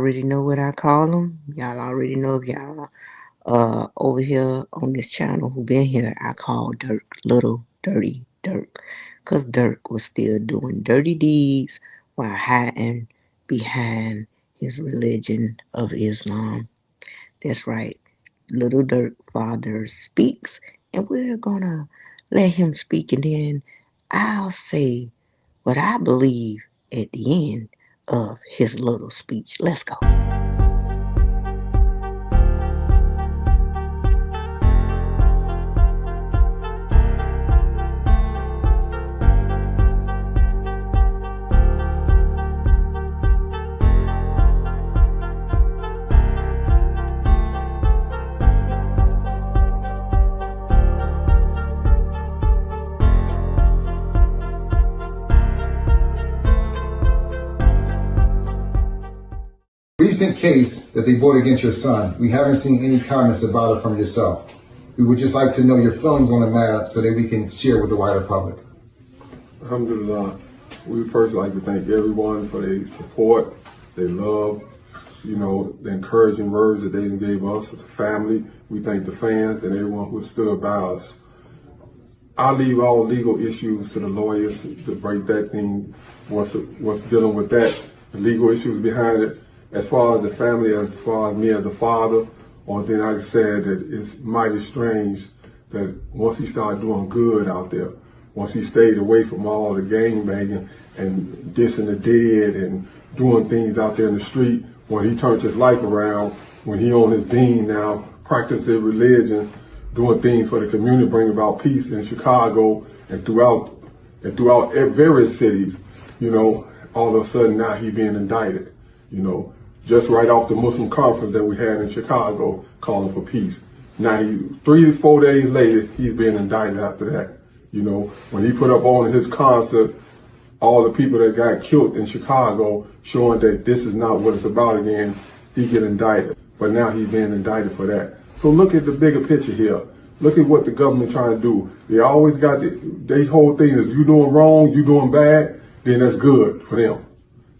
already know what I call them. Y'all already know if y'all over here on this channel who been here, I call Dirk Little Dirty Dirk. Cause Dirk was still doing dirty deeds while hiding behind his religion of Islam. That's right. Little Dirk father speaks and we're gonna let him speak and then I'll say what I believe at the end of his little speech. Let's go. Recent case that they brought against your son, we haven't seen any comments about it from yourself. We would just like to know your feelings on the matter so that we can share with the wider public. Alhamdulillah, we first like to thank everyone for their support, their love, the encouraging words that they gave us, the family. We thank the fans and everyone who stood by us. I leave all legal issues to the lawyers to break that thing, what's dealing with that, the legal issues behind it. As far as the family, as far as me as a father, only thing I can say that it's mighty strange that once he started doing good out there, once he stayed away from all the gang banging and dissing the dead and doing things out there in the street, when he turned his life around, when he on his deen now, practicing religion, doing things for the community, bringing about peace in Chicago and throughout various cities, all of a sudden now he being indicted, just right off the Muslim conference that we had in Chicago calling for peace. Now, 3 to 4 days later, he's being indicted after that. When he put up on his concert, all the people that got killed in Chicago, showing that this is not what it's about again, he get indicted. But now he's being indicted for that. So look at the bigger picture here. Look at what the government trying to do. They always got their whole thing is you doing wrong, you doing bad, then that's good for them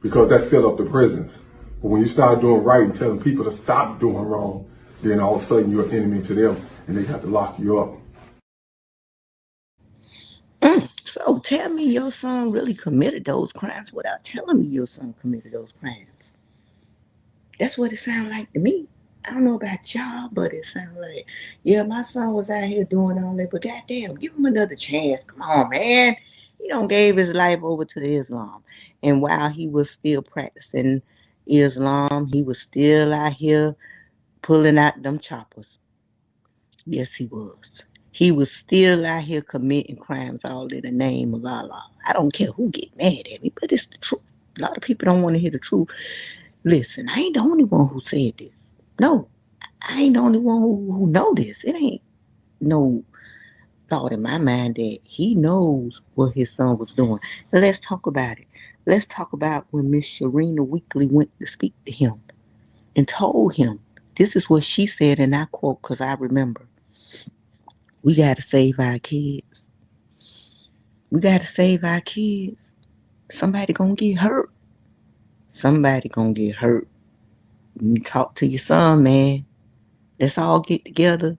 because that fill up the prisons. But when you start doing right and telling people to stop doing wrong, then all of a sudden you're an enemy to them and they have to lock you up. So tell me your son really committed those crimes without telling me your son committed those crimes. That's what it sounds like to me. I don't know about y'all, but it sounds like, yeah, my son was out here doing all that, but goddamn, give him another chance. Come on, man. He don't gave his life over to Islam. And while he was still practicing Islam, he was still out here pulling out them choppers. Yes, he was. He was still out here committing crimes all in the name of Allah. I don't care who get mad at me, but it's the truth. A lot of people don't want to hear the truth. Listen, I ain't the only one who said this. No, I ain't the only one who know this. It ain't no thought in my mind that he knows what his son was doing. Now let's talk about it. Let's talk about when Miss Sharina Weekly went to speak to him and told him, this is what she said, and I quote because I remember. We got to save our kids. We got to save our kids. Somebody gonna get hurt. Somebody gonna get hurt. You talk to your son, man. Let's all get together,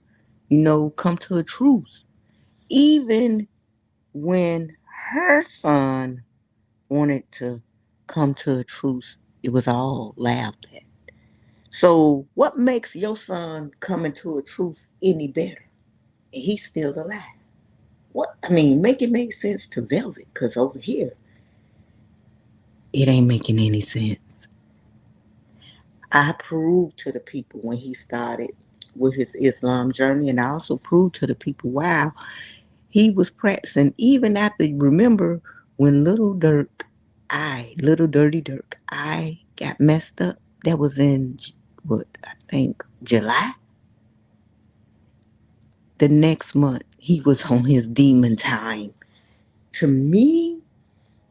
come to a truce. Even when her son wanted to come to a truce, it was all laughed at. So what makes your son coming to a truce any better? And he's still alive. Make it make sense to Velvet, because over here, it ain't making any sense. I proved to the people when he started with his Islam journey, and I also proved to the people while he was practicing, even after, remember, when Little Dirty Dirk, I got messed up. That was in, I think, July. The next month, he was on his demon time. To me,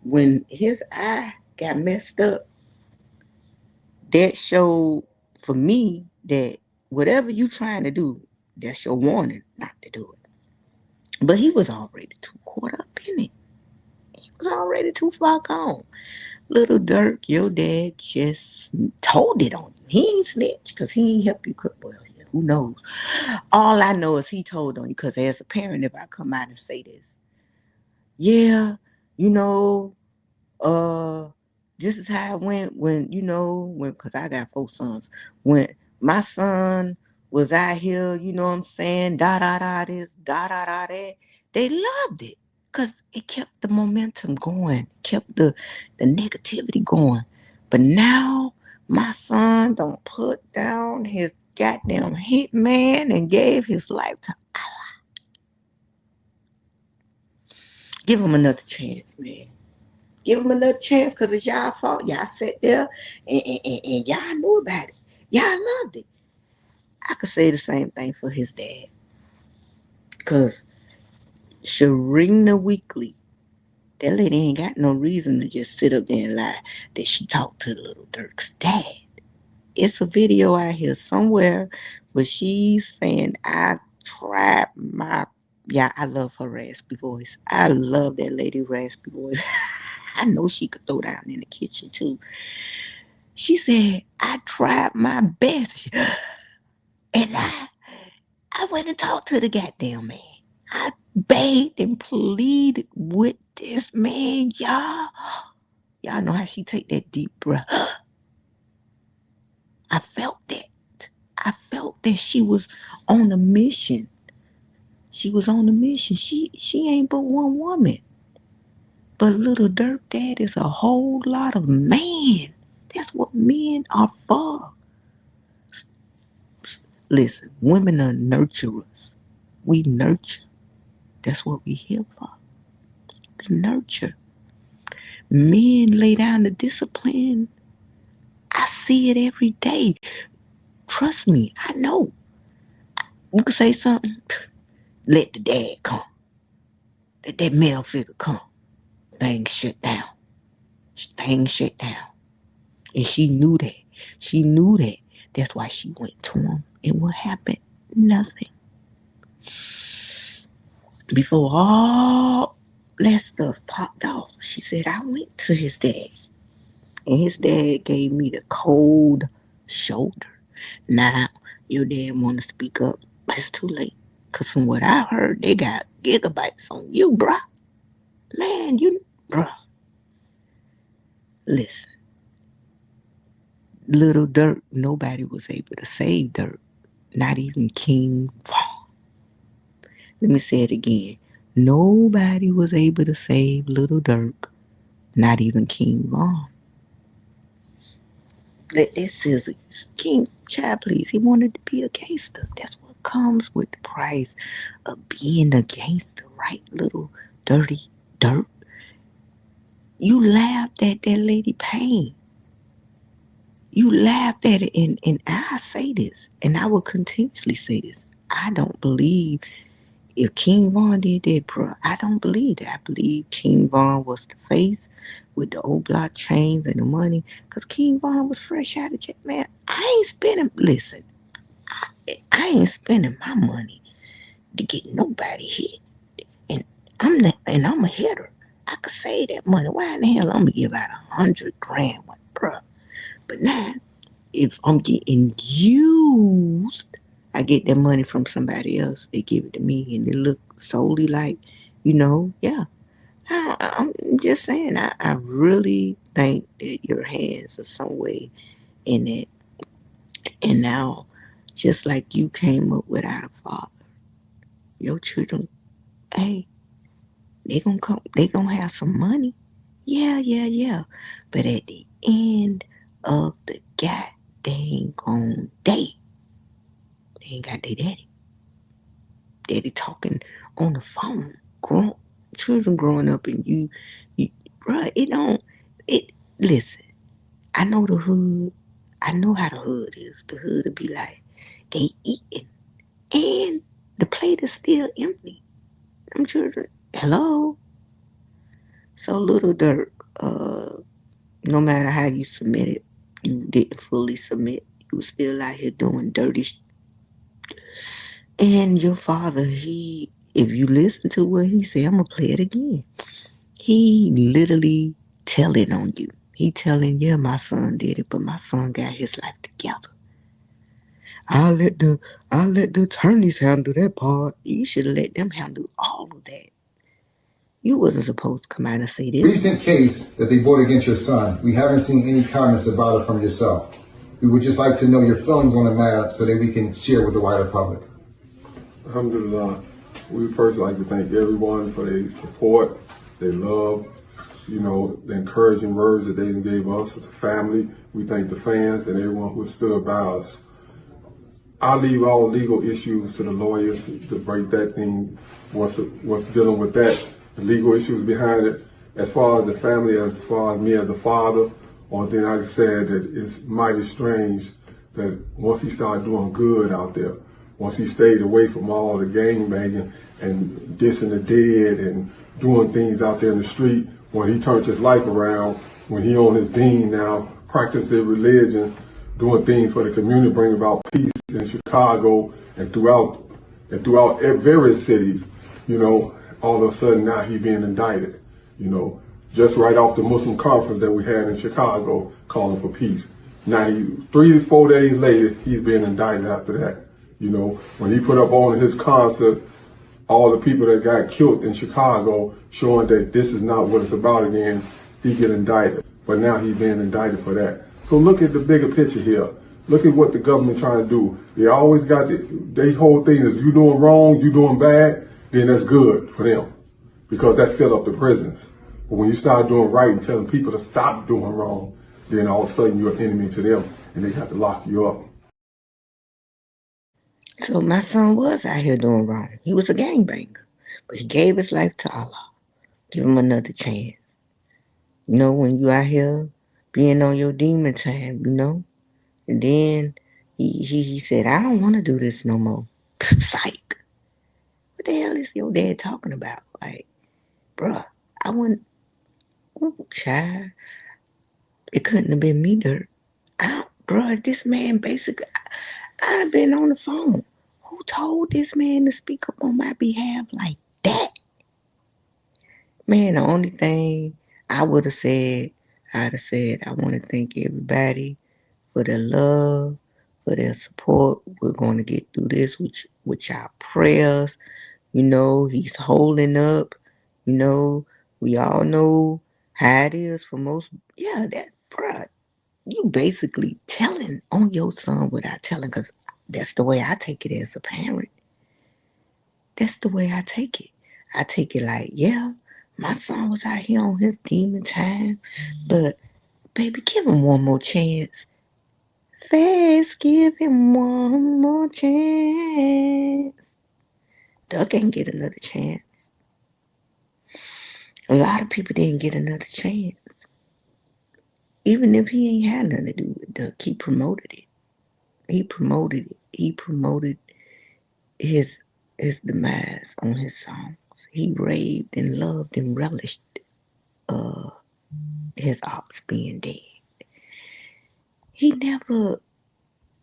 when his eye got messed up, that showed for me that whatever you trying to do, that's your warning not to do it. But he was already too caught up in it. He was already too far gone. Little Durk, your dad just told it on you. He ain't snitch because he ain't help you cook. Well, yeah, who knows? All I know is he told on you because as a parent, if I come out and say this, yeah, you know, uh this is how it went when because I got 4 sons. When my son was out here, you know what I'm saying, da da da this, da da da that, they loved it because it kept the momentum going, kept the negativity going. But now my son don't put down his goddamn hitman and gave his life to. Give him another chance, man. Give him another chance because it's y'all fault. Y'all sat there and y'all knew about it. Y'all loved it. I could say the same thing for his dad. Because Sharina Weekly, that lady ain't got no reason to just sit up there and lie that she talked to Little Durk's dad. It's a video out here somewhere where she's saying, I tried my. Yeah, I love her raspy voice. I love that lady raspy voice. I know she could throw down in the kitchen too. She said, I tried my best. And I went and talked to the goddamn man. I begged and pleaded with this man, y'all. Y'all know how she take that deep breath. I felt that. I felt that she was on a mission. She was on a mission. She ain't but one woman. But Little Durk Dad is a whole lot of man. That's what men are for. Listen, women are nurturers. We nurture. That's what we here for. We nurture. Men lay down the discipline. I see it every day. Trust me, I know. You can say something, let the dad come. Let that male figure come. Things shut down. Things shut down. And she knew that. She knew that. That's why she went to him. And what happened? Nothing. Before all that stuff popped off, she said, I went to his dad. And his dad gave me the cold shoulder. Now, your dad want to speak up, but it's too late. Because from what I heard, they got gigabytes on you, bruh. Man, bruh. Listen, Little Durk, nobody was able to save Durk. Not even King Von. Let me say it again. Nobody was able to save Little Durk. Not even King Von. Let that scissor. King, child, please. He wanted to be a gangster. That's what comes with the price of being a gangster, right? Little dirty dirt. You laughed at that lady pain. You laughed at it, and I say this, and I will continuously say this. I don't believe if King Von did that, bro. I don't believe that. I believe King Von was the face with the old block chains and the money. Because King Von was fresh out of jail. Man, I ain't spending, listen, I ain't spending my money to get nobody hit. And I'm a hitter. I could save that money. Why in the hell I'm gonna give out 100 grand, bro? But now, if I'm getting used, I get that money from somebody else. They give it to me, and it look solely like, yeah. I'm just saying. I really think that your hands are some way in it. And now, just like you came up without a father, your children, hey, they gonna come. They gonna have some money. Yeah, yeah, yeah. But at the end of the goddamn gone day, they ain't got their daddy. Daddy talking on the phone. Children growing up, and you, bruh, it don't. It listen. I know the hood. I know how the hood is. The hood will be like, they eating, and the plate is still empty. Them children, hello. So Little Durk, no matter how you submitted, you didn't fully submit. You were still out here doing dirty. And your father, if you listen to what he said, I'm gonna play it again. He literally tell it on you. He telling, yeah, my son did it, but my son got his life together. I'll let the I'll let the attorneys handle that part. You should have let them handle all of that. You wasn't supposed to come out and say this. Recent case that they brought against your son, we haven't seen any comments about it from yourself. We would just like to know your feelings on the matter so that we can share with the wider public. Alhamdulillah, we first like to thank everyone for their support, their love, the encouraging words that they gave us as a family. We thank the fans and everyone who stood by us. I leave all legal issues to the lawyers to break that thing, what's dealing with that, the legal issues behind it. As far as the family, as far as me as a father, one thing I can say that it's mighty strange that once he started doing good out there, once he stayed away from all the gang banging and dissing the dead and doing things out there in the street, when he turned his life around, when he on his deen now, practicing religion, doing things for the community, bringing about peace in Chicago and throughout various cities, all of a sudden now he being indicted, just right off the Muslim conference that we had in Chicago calling for peace. Now, 3 to 4 days later, he's being indicted after that. When he put up on his concert, all the people that got killed in Chicago, showing that this is not what it's about again, he get indicted. But now he's being indicted for that. So look at the bigger picture here. Look at what the government trying to do. They always got their whole thing is you doing wrong, you doing bad, then that's good for them because that fill up the prisons. But when you start doing right and telling people to stop doing wrong, then all of a sudden you're an enemy to them and they have to lock you up. So my son was out here doing wrong. He was a gangbanger. But he gave his life to Allah. Give him another chance. When you out here being on your demon time. And then he said, I don't want to do this no more. Psych. What the hell is your dad talking about? Like, bruh, I wouldn't, child, it couldn't have been me, Dirk. Bruh, this man basically, I've been on the phone. Who told this man to speak up on my behalf like that? Man, the only thing I would have said, I'd have said, I want to thank everybody for their love, for their support. We're going to get through this with our prayers. He's holding up. We all know how it is for most. Yeah, that, bruh, you basically telling on your son without telling, because that's the way I take it as a parent. That's the way I take it. I take it like, yeah, my son was out here on his demon time, but baby, give him one more chance. Let's give him one more chance. Duck ain't get another chance. A lot of people didn't get another chance. Even if he ain't had nothing to do with Duck, he promoted it. He promoted it. He promoted his demise on his songs. He raved and loved and relished his ops being dead. He never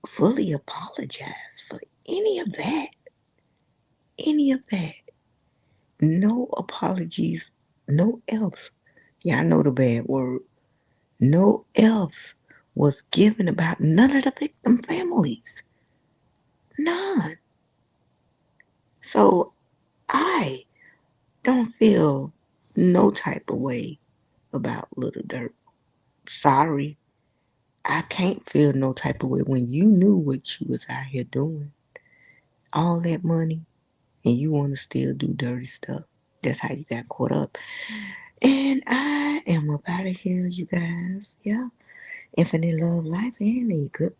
fully apologized for any of that. Any of that. No apologies, no F's. Yeah, I know the bad word. No F's was given about none of the victim families. None. So I don't feel no type of way about Lil Durk. Sorry. I can't feel no type of way when you knew what you was out here doing. All that money and you want to still do dirty stuff. That's how you got caught up. And I am up out of here, you guys. Yeah. Infinite love, life, and a goodbye.